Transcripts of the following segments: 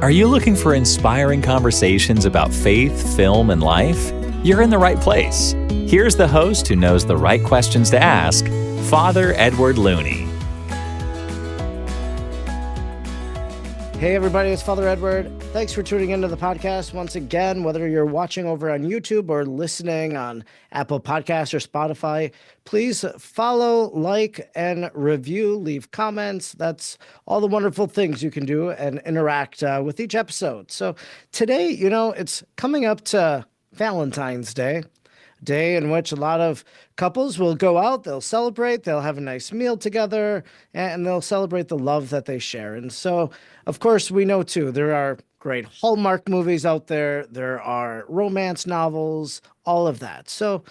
Are you looking for inspiring conversations about faith, film, and life? You're in the right place. Here's the host who knows the right questions to ask, Father Edward Looney. Hey everybody, it's Father Edward. Thanks for tuning into the podcast once again, whether you're watching over on YouTube or listening on Apple Podcasts or Spotify. Please follow, like, and review, leave comments. That's all the wonderful things you can do and interact with each episode. So today, it's coming up to Valentine's Day in which a lot of couples will go out, they'll celebrate, they'll have a nice meal together, and they'll celebrate the love that they share. And so, of course, we know too, there are great Hallmark movies out there, there are romance novels, all of that. So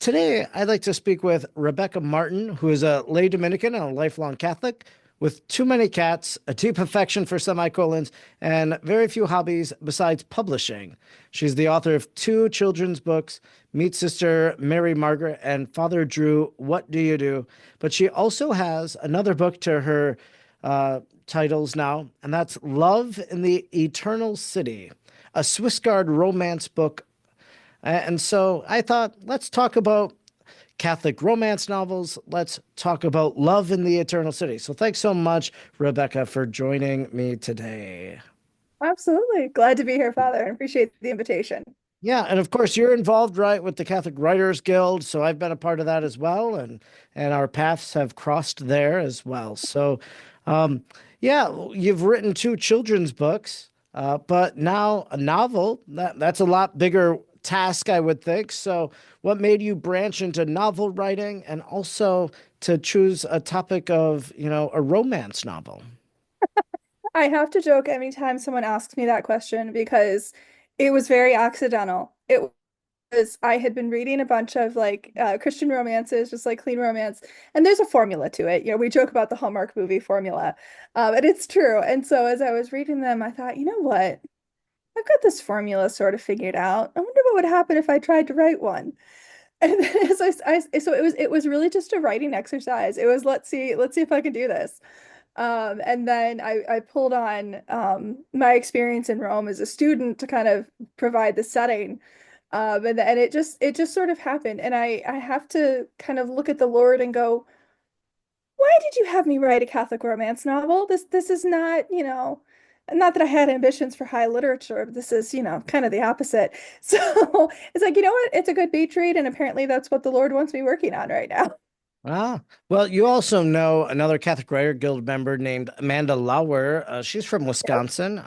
today, I'd like to speak with Rebecca Martin, who is a lay Dominican and a lifelong Catholic, with too many cats, a deep affection for semicolons, and very few hobbies besides publishing. She's the author of 2 children's books, Meet Sister Mary Margaret and Father Drew, What Do You Do? But she also has another book to her titles now, and that's Love in the Eternal City, a Swiss Guard romance book. And so I thought, let's talk about Catholic romance novels. Let's talk about love in the eternal city. So thanks so much, Rebecca, for joining me today. Absolutely. Glad to be here, Father. I appreciate the invitation. Yeah, and of course you're involved, right, with the Catholic Writers Guild, so I've been a part of that as well, and our paths have crossed there as well. So, yeah, you've written 2 children's books, but now a novel. That's a lot bigger task, I would think. So what made you branch into novel writing and also to choose a topic of, a romance novel? I have to joke anytime someone asks me that question because it was very accidental. It was, I had been reading a bunch of Christian romances, just like clean romance, and there's a formula to it. We joke about the Hallmark movie formula, and it's true. And so as I was reading them, I thought, you know what? I've got this formula sort of figured out. I wonder what would happen if I tried to write one. And then so it was really just a writing exercise. It was let's see if I can do this. And then I pulled on my experience in Rome as a student to kind of provide the setting. And it just sort of happened. And I have to kind of look at the Lord and go, why did you have me write a Catholic romance novel? This is not, not that I had ambitions for high literature, but this is, kind of the opposite. So it's like, you know what? It's a good beach read. And apparently that's what the Lord wants me working on right now. Ah, well, you also know another Catholic Writer Guild member named Amanda Lauer. She's from Wisconsin,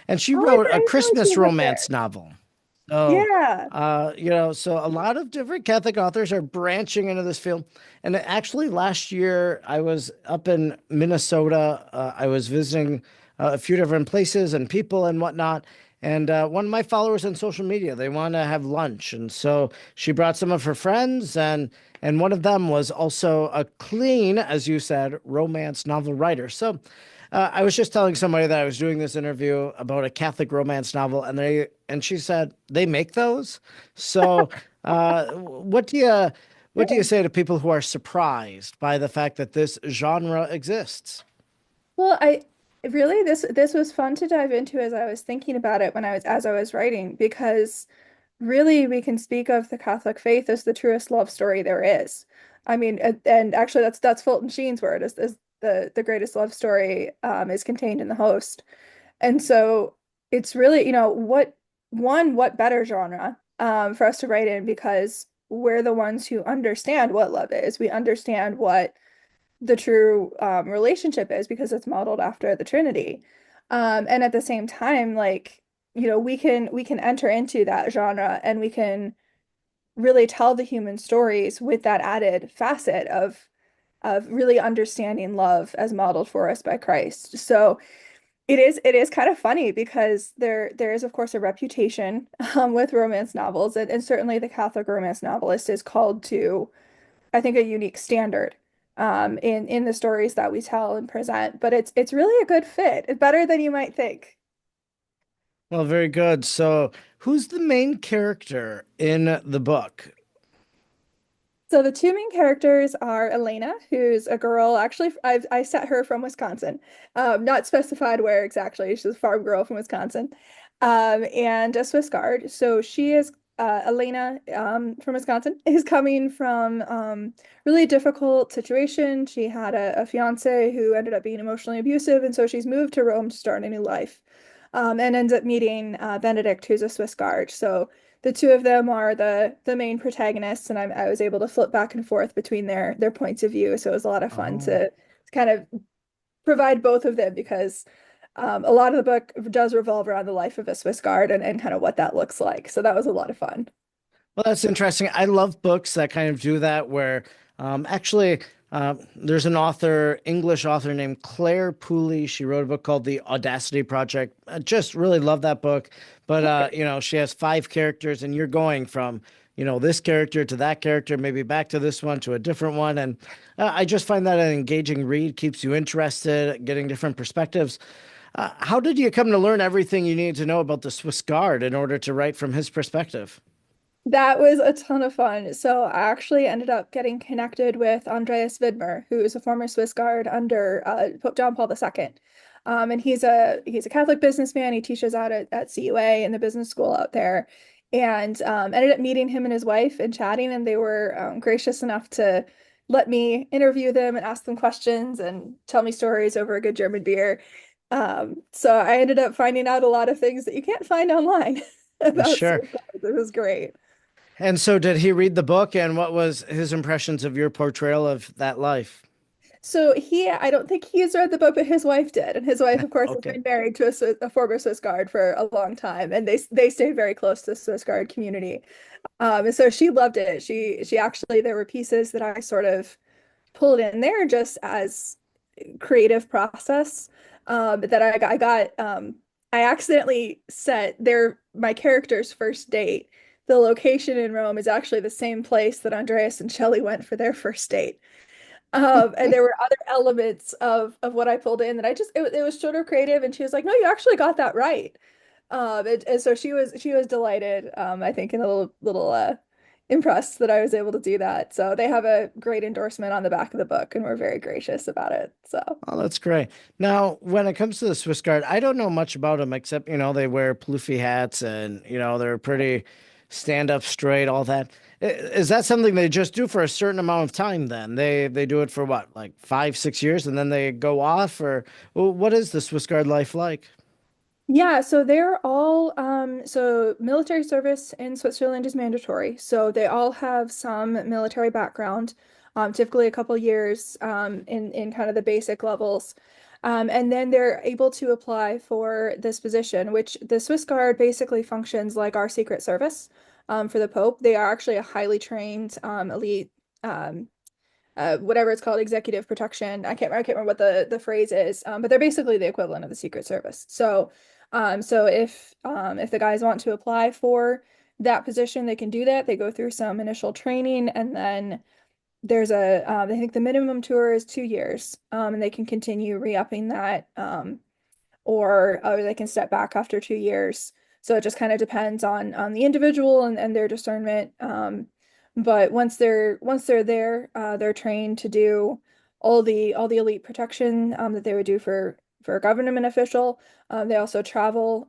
and she wrote a Christmas romance novel. So, yeah. So a lot of different Catholic authors are branching into this field. And actually last year I was up in Minnesota. I was visiting a few different places and people and whatnot. And one of my followers on social media, they want to have lunch. And so she brought some of her friends, and one of them was also a clean, as you said, romance novel writer. So I was just telling somebody that I was doing this interview about a Catholic romance novel, and she said, they make those? So what do you say to people who are surprised by the fact that this genre exists? Well, really this was fun to dive into as I was thinking about it as I was writing, because really we can speak of the Catholic faith as the truest love story there is. I mean, and actually that's Fulton Sheen's word, is the greatest love story is contained in the Host. And so it's really, what better genre for us to write in, because we're the ones who understand what love is. We understand what the true relationship is because it's modeled after the Trinity. And at the same time, we can enter into that genre and we can really tell the human stories with that added facet of really understanding love as modeled for us by Christ. So it is kind of funny because there is, of course, a reputation with romance novels, and certainly the Catholic romance novelist is called to, I think, a unique standard in the stories that we tell and present. But it's really a good fit. It's better than you might think. Well, very good. So who's the main character in the book? So the two main characters are Elena, who's a girl. Actually, I set her from Wisconsin, not specified where exactly. She's a farm girl from Wisconsin, and a Swiss Guard. So she is Elena from Wisconsin is coming from really difficult situation. She had a fiance who ended up being emotionally abusive, and so she's moved to Rome to start a new life, and ends up meeting Benedict, who's a Swiss Guard. So the two of them are the main protagonists, and I was able to flip back and forth between their points of view. So it was a lot of fun Oh. to kind of provide both of them because a lot of the book does revolve around the life of a Swiss Guard and kind of what that looks like. So that was a lot of fun. Well, that's interesting. I love books that kind of do that, where actually there's an author, English author named Claire Pooley. She wrote a book called The Audacity Project. I just really love that book. But she has five characters, and you're going from, this character to that character, maybe back to this one to a different one. And I just find that an engaging read, keeps you interested, getting different perspectives. How did you come to learn everything you needed to know about the Swiss Guard in order to write from his perspective? That was a ton of fun. So I actually ended up getting connected with Andreas Widmer, who is a former Swiss Guard under Pope John Paul II. And he's a Catholic businessman. He teaches out at CUA in the business school out there. And ended up meeting him and his wife and chatting, and they were gracious enough to let me interview them and ask them questions and tell me stories over a good German beer. So I ended up finding out a lot of things that you can't find online about Sure. Swiss Guards. It was great. And so, did he read the book, and what was his impressions of your portrayal of that life? So I don't think he's read the book, but his wife did, and his wife, of course, has Okay. been married to a former Swiss Guard for a long time, and they stay very close to the Swiss Guard community. And so she loved it. She actually there were pieces that I sort of pulled in there just as creative process that I got. I accidentally set my character's first date. The location in Rome is actually the same place that Andreas and Shelley went for their first date. And there were other elements of what I pulled in that it was sort of creative, and she was like, "No, you actually got that right." And so she was delighted. I think, and a little impressed that I was able to do that. So they have a great endorsement on the back of the book, and we're very gracious about it. So. Oh, that's great. Now, when it comes to the Swiss Guard, I don't know much about them except, they wear floofy hats and, they're pretty stand up straight, all that. Is that something they just do for a certain amount of time then? They do it for what, like 5, 6 years, and then they go off? Or what is the Swiss Guard life like? Yeah, so they're all so military service in Switzerland is mandatory. So they all have some military background, typically a couple years in kind of the basic levels. And then they're able to apply for this position, which the Swiss Guard basically functions like our Secret Service for the Pope. They are actually a highly trained elite whatever it's called, executive protection. I can't remember what the phrase is, but they're basically the equivalent of the Secret Service. So if the guys want to apply for that position, they can do that. They go through some initial training, and then there's I think the minimum tour is 2 years, and they can continue re-upping that, or they can step back after 2 years. So it just kind of depends on the individual and their discernment. But once they're there, they're trained to do all the elite protection that they would do for a government official. They also travel.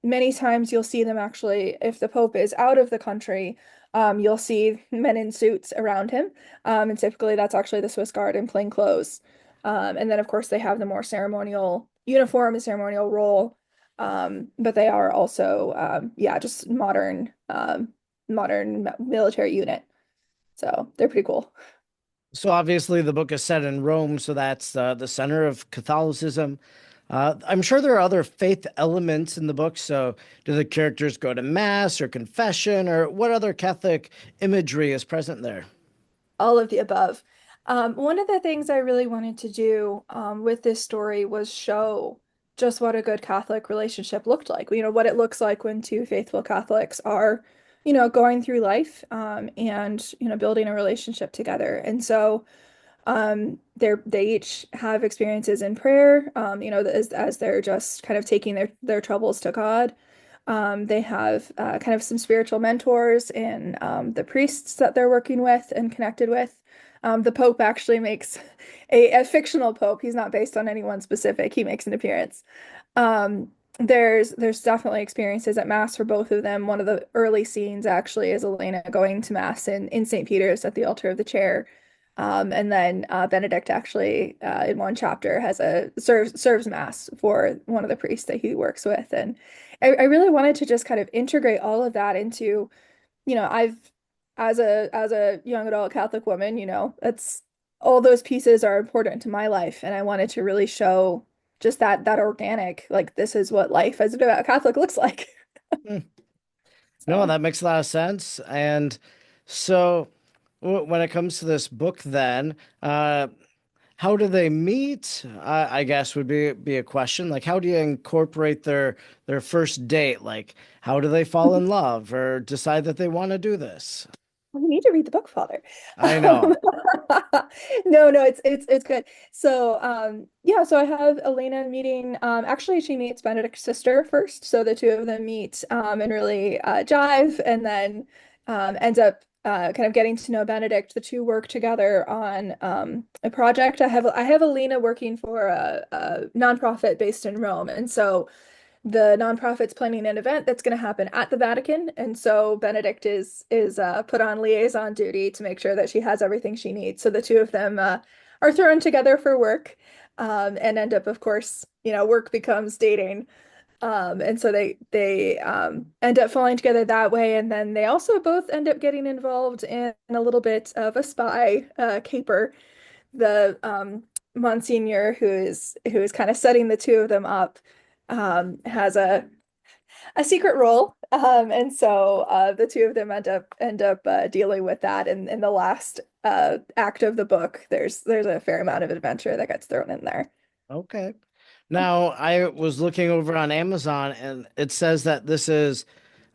Many times you'll see them actually, if the Pope is out of the country, you'll see men in suits around him. And typically that's actually the Swiss Guard in plain clothes. And then of course they have the more ceremonial uniform, the ceremonial role. But they are also just modern military unit. So they're pretty cool. So obviously the book is set in Rome, so that's the center of Catholicism. I'm sure there are other faith elements in the book. So do the characters go to mass or confession, or what other Catholic imagery is present there? All of the above. One of the things I really wanted to do with this story was show just what a good Catholic relationship looked like. What it looks like when two faithful Catholics are, going through life and, building a relationship together. And so they each have experiences in prayer, as they're just kind of taking their troubles to God. They have kind of some spiritual mentors and the priests that they're working with and connected with. The Pope actually makes a fictional Pope. He's not based on anyone specific. He makes an appearance. Um, there's definitely experiences at Mass for both of them. One of the early scenes actually is Elena going to Mass in St. Peter's at the altar of the chair. And then Benedict actually in one chapter has a serves Mass for one of the priests that he works with. And I really wanted to just kind of integrate all of that into, I've as a young adult Catholic woman, that's all those pieces are important to my life. And I wanted to really show just that organic, like this is what life as a devout Catholic looks like. Hmm. No, So that makes a lot of sense. And so when it comes to this book, then, how do they meet? I guess would be a question. Like, how do you incorporate their first date? Like, how do they fall in love or decide that they want to do this? you need to read the book, Father. I Um, know. no, it's good. So yeah, so I have Elena meeting. Actually, she meets Benedict's sister first, so the two of them meet and really jive, and then ends up kind of getting to know Benedict. The two work together on a project. I have Elena working for a nonprofit based in Rome, and so the nonprofit's planning an event that's going to happen at the Vatican, and so Benedict is put on liaison duty to make sure that she has everything she needs. So the two of them are thrown together for work, and end up, of course, work becomes dating, and so they end up falling together that way, and then they also both end up getting involved in a little bit of a spy caper. The Monsignor who is kind of setting the two of them up has a secret role, and so the two of them end up dealing with that. And in the last act of the book, there's a fair amount of adventure that gets thrown in there. Okay. Now, I was looking over on Amazon and it says that this is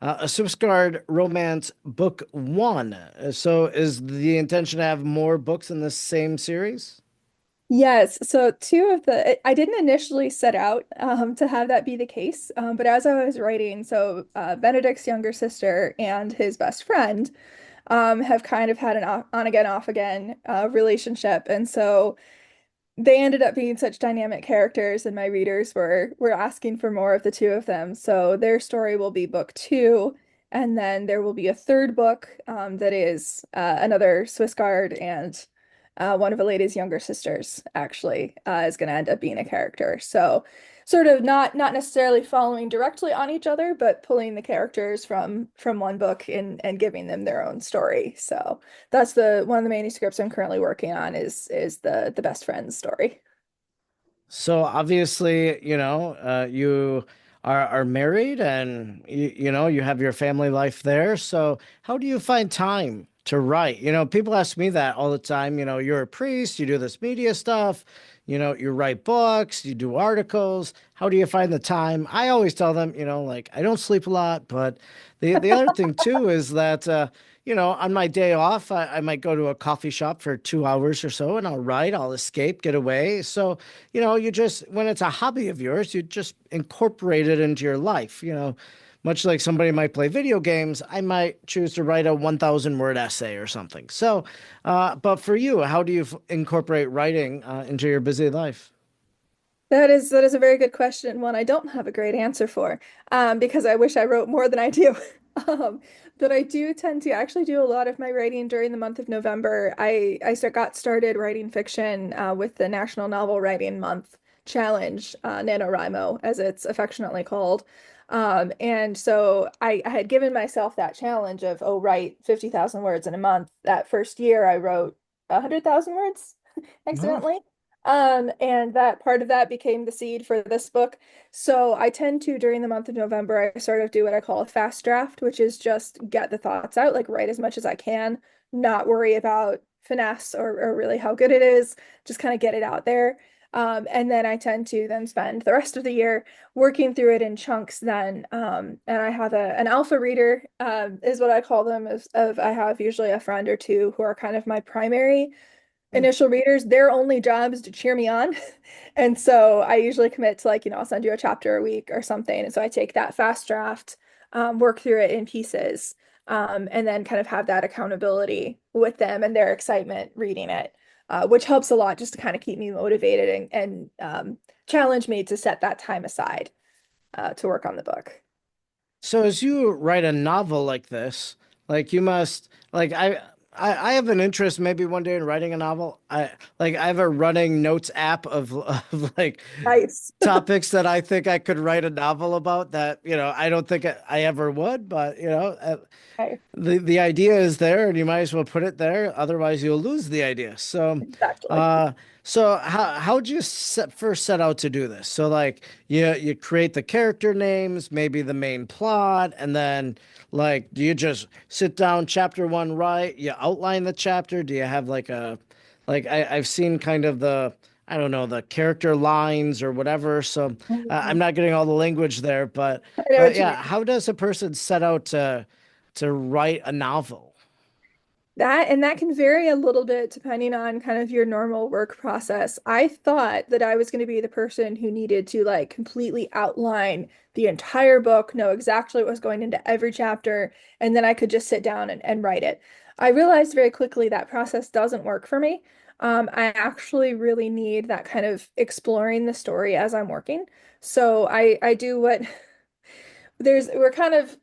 a Swiss Guard romance book one. So is the intention to have more books in this same series? Yes, so I didn't initially set out to have that be the case, but as I was writing, so Benedict's younger sister and his best friend have kind of had an on again, off again relationship, and so they ended up being such dynamic characters, and my readers were asking for more of the two of them. So their story will be book two, and then there will be a third book that is another Swiss Guard, and one of Aleda's younger sisters actually is going to end up being a character. So sort of not necessarily following directly on each other, but pulling the characters from one book and giving them their own story. So that's the one of the manuscripts I'm currently working on is the best friend's story. So obviously, you are married and you have your family life there. So how do you find time to write? People ask me that all the time. You're a priest, you do this media stuff, you write books, you do articles. How do you find the time? I always tell them, like I don't sleep a lot, but the other thing too is that on my day off, I might go to a coffee shop for 2 hours or so and I'll write, I'll escape, get away. So, you just, when it's a hobby of yours, you just incorporate it into your life. Much like somebody might play video games, I might choose to write a 1,000 word essay or something. So, but for you, how do you incorporate writing into your busy life? That is a very good question, one I don't have a great answer for, because I wish I wrote more than I do. But I do tend to actually do a lot of my writing during the month of November. Got started writing fiction with the National Novel Writing Month Challenge, NaNoWRIMO, as it's affectionately called. And so I had given myself that challenge of, oh, write 50,000 words in a month. That first year, I wrote 100,000 words Oh, accidentally. And that part of that became the seed for this book. So I tend to, during the month of November, I sort of do what I call a fast draft, which is just get the thoughts out, like write as much as I can, not worry about finesse or really how good it is, just kind of get it out there. And then I tend to then spend the rest of the year working through it in chunks then. And I have an alpha reader, is what I call them, of I have usually a friend or two who are kind of my primary Hmm. initial readers, their only job is to cheer me on. And so I usually commit to like, I'll send you a chapter a week or something. And so I take that fast draft, work through it in pieces, and then kind of have that accountability with them and their excitement reading it, which helps a lot just to kind of keep me motivated and challenge me to set that time aside, to work on the book. So as you write a novel like this, like you must like I have an interest maybe one day in writing a novel. I have a running notes app of like Nice. topics that I think I could write a novel about that, I don't think I ever would, but Okay. the idea is there and you might as well put it there. Otherwise you'll lose the idea. Exactly. Uh, so how'd you first set out to do this? So like you create the character names, maybe the main plot, and then like do you just sit down chapter one, write, you outline the chapter? Do you have I've seen kind of I don't know, the character lines or whatever. So I'm Mhm. not getting all the language there, but I know what you yeah, mean. how does a person set out to write a novel? That can vary a little bit depending on kind of your normal work process. I thought that I was going to be the person who needed to like completely outline the entire book, know exactly what was going into every chapter, and then I could just sit down and write it. I realized very quickly that process doesn't work for me. I actually really need that kind of exploring the story as I'm working. So I do what we're kind of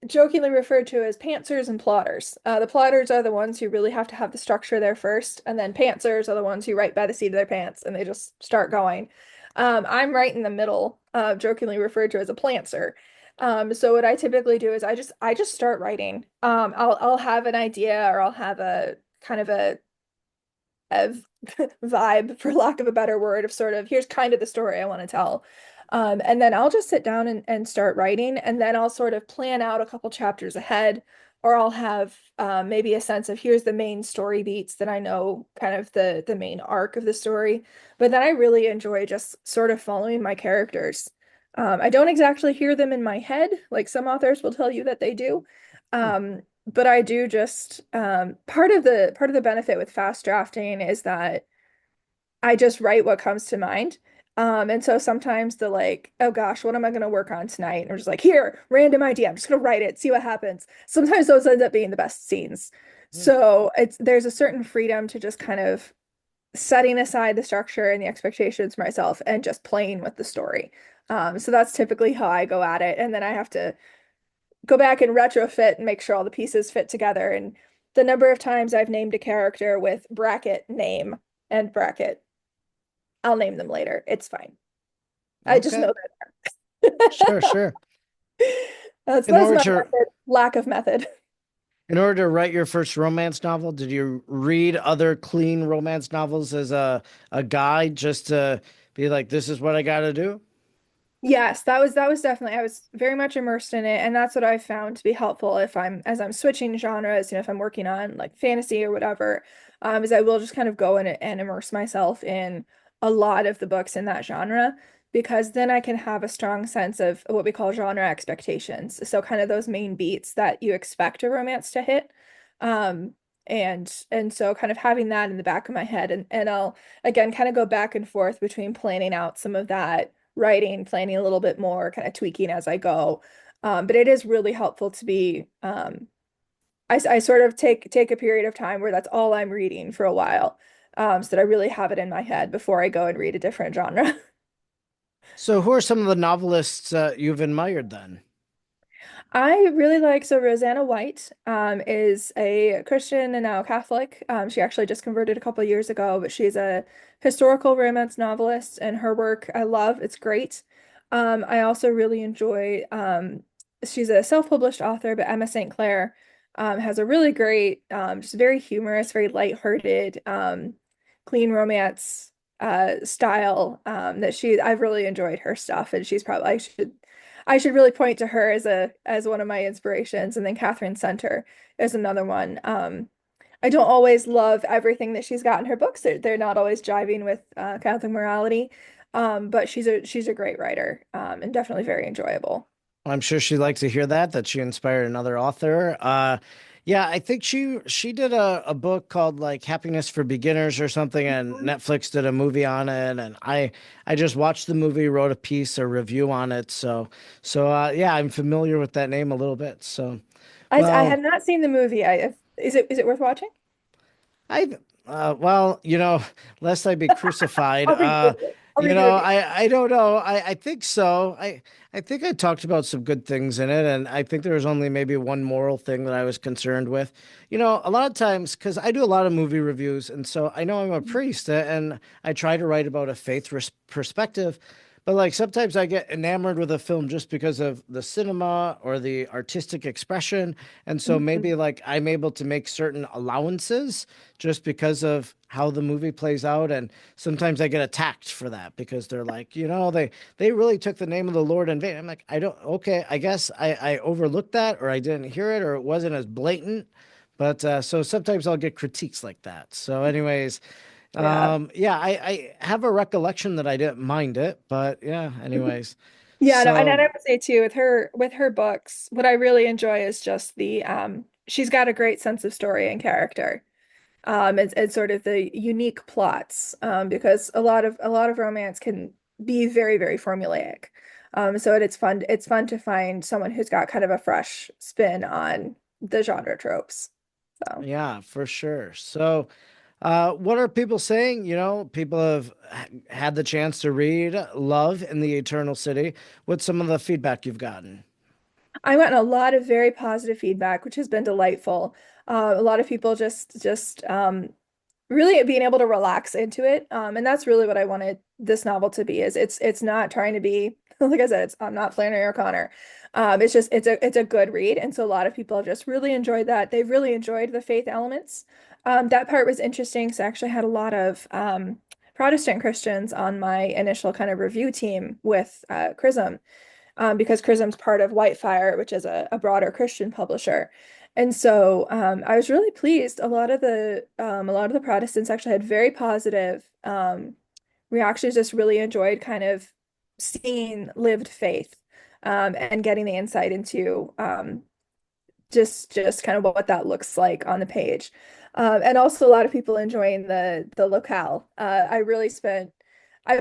jokingly referred to as pantsers and plotters. The plotters are the ones who really have to have the structure there first, and then pantsers are the ones who write by the seat of their pants and they just start going. I'm right in the middle, jokingly referred to as a plantser. So what I typically do is I just start writing. I'll have an idea or I'll have a kind of a vibe, for lack of a better word, of sort of here's kind of the story I want to tell. And then I'll just sit down and start writing, and then I'll sort of plan out a couple chapters ahead, or I'll have maybe a sense of here's the main story beats that I know kind of the main arc of the story. But then I really enjoy just sort of following my characters. I don't exactly hear them in my head, like some authors will tell you that they do. But I do just part of the benefit with fast drafting is that I just write what comes to mind. And so sometimes the like, oh gosh, what am I going to work on tonight? And I'm just like, here, random idea. I'm just going to write it, see what happens. Sometimes those end up being the best scenes. So there's a certain freedom to just kind of setting aside the structure and the expectations for myself and just playing with the story. So that's typically how I go at it. And then I have to go back and retrofit and make sure all the pieces fit together. And the number of times I've named a character with bracket name and bracket, I'll name them later. It's fine. I just Okay, know that. sure, sure. That's In that's order my to method. Lack of method. in order to write your first romance novel, did you read other clean romance novels as a guide just to be like, this is what I got to do? Yes, that was definitely I was very much immersed in it, and that's what I found to be helpful if I'm switching genres, if I'm working on like fantasy or whatever, is I will just kind of go in and immerse myself in a lot of the books in that genre because then I can have a strong sense of what we call genre expectations. So kind of those main beats that you expect a romance to hit. Um, and so kind of having that in the back of my head and I'll again kind of go back and forth between planning out some of that writing, planning a little bit more, kind of tweaking as I go. But it is really helpful to be I sort of take a period of time where that's all I'm reading for a while. So that I really have it in my head before I go and read a different genre. So, who are some of the novelists you've admired then? I really like so Roseanna White is a Christian and now Catholic. She actually just converted a couple years ago, but she's a historical romance novelist, and her work I love. It's great. I also really enjoy. She's a self-published author, but Emma St. Clair has a really great, just very humorous, very lighthearted, clean romance style that I've really enjoyed her stuff, and she's probably I should really point to her as one of my inspirations. And then Katherine Center is another one. I don't always love everything that she's got in her books. They're not always jiving with Catholic morality. But she's a great writer, and definitely very enjoyable. I'm sure she'd like to hear that she inspired another author. Yeah, I think she did a book called like Happiness for Beginners or something, and Mhm. Netflix did a movie on it, and I just watched the movie, wrote a piece, a review on it. So yeah, I'm familiar with that name a little bit. So I well, have not seen the movie. Is it worth watching? I well, lest I be crucified. I'll read the review. I'll read the review. I don't know. I think so. I think I talked about some good things in it, and I think there was only maybe one moral thing that I was concerned with. A lot of times, because I do a lot of movie reviews, and so I know I'm a priest, and I try to write about a faith perspective. But like sometimes I get enamored with a film just because of the cinema or the artistic expression. And so maybe Mhm. like I'm able to make certain allowances just because of how the movie plays out. And sometimes I get attacked for that because they're like, they really took the name of the Lord in vain. I'm like, I don't, okay, I guess I overlooked that, or I didn't hear it, or it wasn't as blatant. But so sometimes I'll get critiques like that. So, anyways, Yeah. yeah, I have a recollection that I didn't mind it, but yeah, anyways. Yeah, no, and So I would say too with her books, what I really enjoy is just the she's got a great sense of story and character. And sort of the unique plots. Because a lot of romance can be very, very formulaic. So it's fun to find someone who's got kind of a fresh spin on the genre tropes. So yeah, for sure. So what are people saying? People have had the chance to read Love in the Eternal City. What's some of the feedback you've gotten? I gotten a lot of very positive feedback, which has been delightful. A lot of people just really being able to relax into it. And that's really what I wanted this novel to be, is it's not trying to be, like I said, I'm not Flannery O'Connor. It's just it's a good read. And so a lot of people have just really enjoyed that. They've really enjoyed the faith elements. That part was interesting. So I actually had a lot of Protestant Christians on my initial kind of review team with Chrism, because Chrism's part of Whitefire, which is a broader Christian publisher. And so I was really pleased. A lot of the Protestants actually had very positive reactions, just really enjoyed kind of seeing lived faith, and getting the insight into just kind of what that looks like on the page. And also a lot of people enjoying the locale. I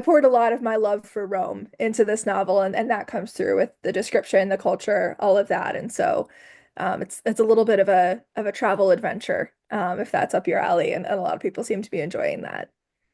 poured a lot of my love for Rome into this novel, and that comes through with the description, the culture, all of that. And so it's a little bit of a travel adventure, if that's up your alley, and a lot of people seem to be enjoying that.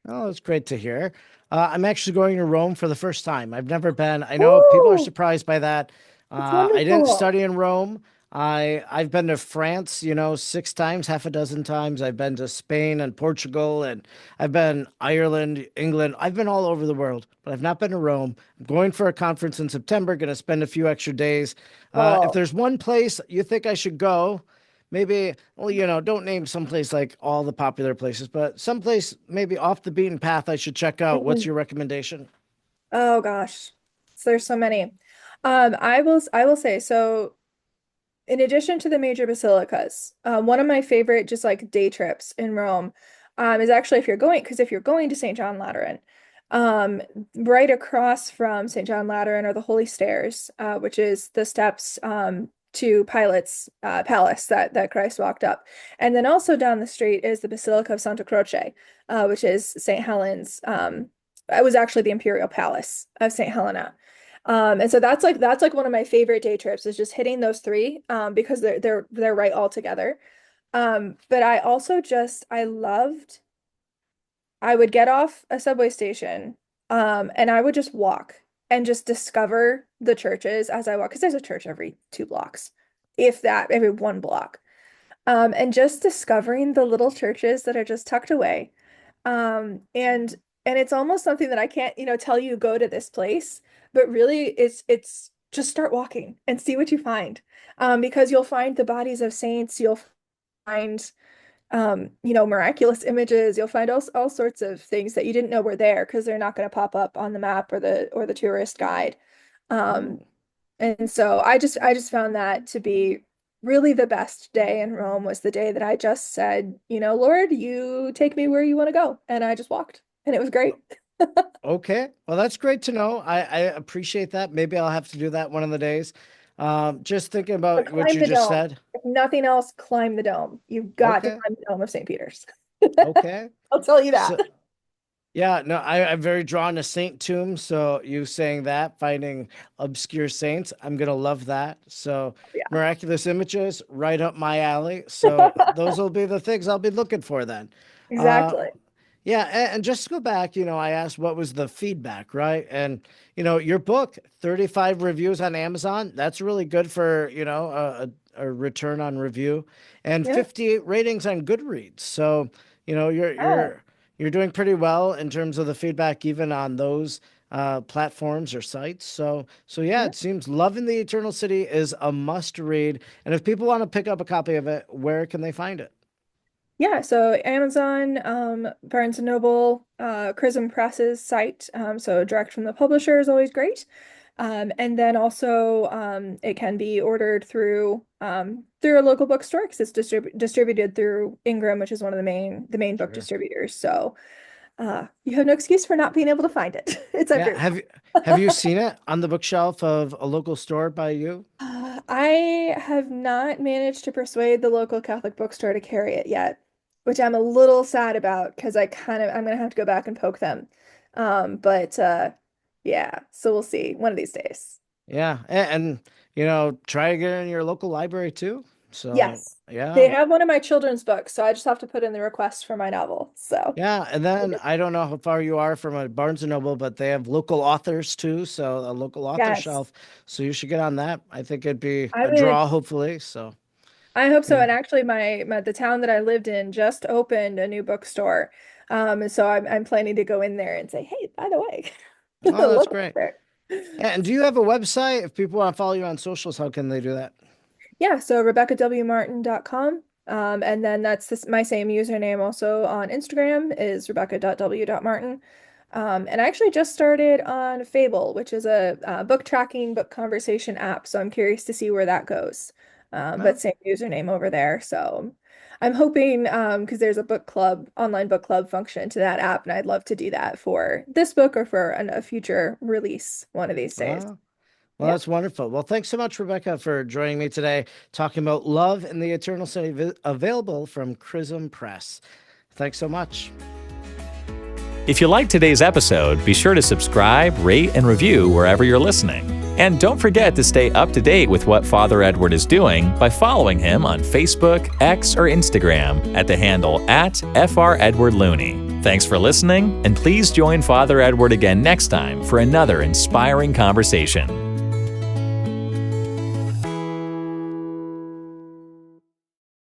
Oh, it's great to hear. I'm actually going to Rome for the first time. I've never been. I know people are Oh, surprised by that. it's I didn't wonderful. study in Rome. I've been to France, 6 times, half a dozen times. I've been to Spain and Portugal, and I've been Ireland, England. I've been all over the world, but I've not been to Rome. I'm going for a conference in September. Going to spend a few extra days. If Oh. there's one place you think I should go, maybe, well, don't name someplace like all the popular places, but someplace maybe off the beaten path I should check out. What's your recommendation? Oh gosh. So there's so many. I will say, so in addition to the major basilicas, one of my favorite just like day trips in Rome is actually, if you're going to St. John Lateran, um, right across from St. John Lateran are the Holy Stairs, which is the steps to Pilate's palace that Christ walked up. And then also down the street is the Basilica of Santa Croce, which is St. Helen's. It was actually the imperial palace of St. Helena. And so that's like one of my favorite day trips, is just hitting those three, because they're right all together. But I would get off a subway station, and I would just walk and just discover the churches as I walk, because there's a church every 2 blocks, if that, every 1 block. And just discovering the little churches that are just tucked away. And it's almost something that I can't, tell you go to this place, but really it's just start walking and see what you find. Because you'll find the bodies of saints, you'll find miraculous images, you'll find all sorts of things that you didn't know were there, because they're not going to pop up on the map or the tourist guide. Um, Oh, and so I just found that to be really the best day in Rome, was the day that I just said, Lord, you take me where you want to go. And I just walked, and it was great. okay. Well, that's great to know. I appreciate that. Maybe I'll have to do that one of the days. Just thinking But about what climb you the just dome. said. If nothing else, climb the dome. You've got to Okay. climb the dome of St. Peter's. Okay. I'll tell you that. So, yeah, no, I'm very drawn to saint tombs. So you saying that, finding obscure saints, I'm gonna love that. So Yeah. miraculous images, right up my alley. So those will be the things I'll be looking for then. Uh, Exactly. yeah, and just to go back, I asked what was the feedback, right? And your book, 35 reviews on Amazon, that's really good for a return on review, and Yeah. 58 ratings on Goodreads. So you're Yeah. you're doing pretty well in terms of the feedback, even on those platforms or sites. So yeah, Yeah. it seems Love in the Eternal City is a must read. And if people want to pick up a copy of it, where can they find it? Yeah, so Amazon, Barnes& and Noble, Chrism Press's site, so direct from the publisher is always great. And then also it can be ordered through a local bookstore because it's distributed through Ingram, which is one of the main book Sure. distributors. So you have no excuse for not being able to find it. It's Yeah. everywhere. Have you seen it on the bookshelf of a local store by you? I have not managed to persuade the local Catholic bookstore to carry it yet, which I'm a little sad about because I'm gonna have to go back and poke them. But yeah, so we'll see one of these days. Yeah. And try again in your local library too. So Yes. They yeah. have one of my children's books, so I just have to put in the request for my novel. So Yeah, and then I don't know how far you are from a Barnes and Noble, but they have local authors too, so a local author yes, shelf. So you should get on that. I think it'd be I a would. draw, hopefully. So I hope so. yeah. And actually, the town that I lived in just opened a new bookstore. So I'm planning to go in there and say, hey, by the way, Oh, that's look great. there. And do you have a website? If people want to follow you on socials, how can they do that? Yeah, so RebeccaWMartin.com. And then my same username also on Instagram is Rebecca.w.martin. And I actually just started on Fable, which is a book tracking, book conversation app. So I'm curious to see where that goes. But No. same username over there. So I'm hoping, because there's a online book club function to that app, and I'd love to do that for this book or for a future release one of these days. Oh, well, Yeah. that's wonderful. Well, thanks so much, Rebecca, for joining me today, talking about Love in the Eternal City, available from Chrism Press. Thanks so much. If you liked today's episode, be sure to subscribe, rate, and review wherever you're listening. And don't forget to stay up to date with what Father Edward is doing by following him on Facebook, X, or Instagram at the handle @FREdwardLooney. Thanks for listening, and please join Father Edward again next time for another inspiring conversation.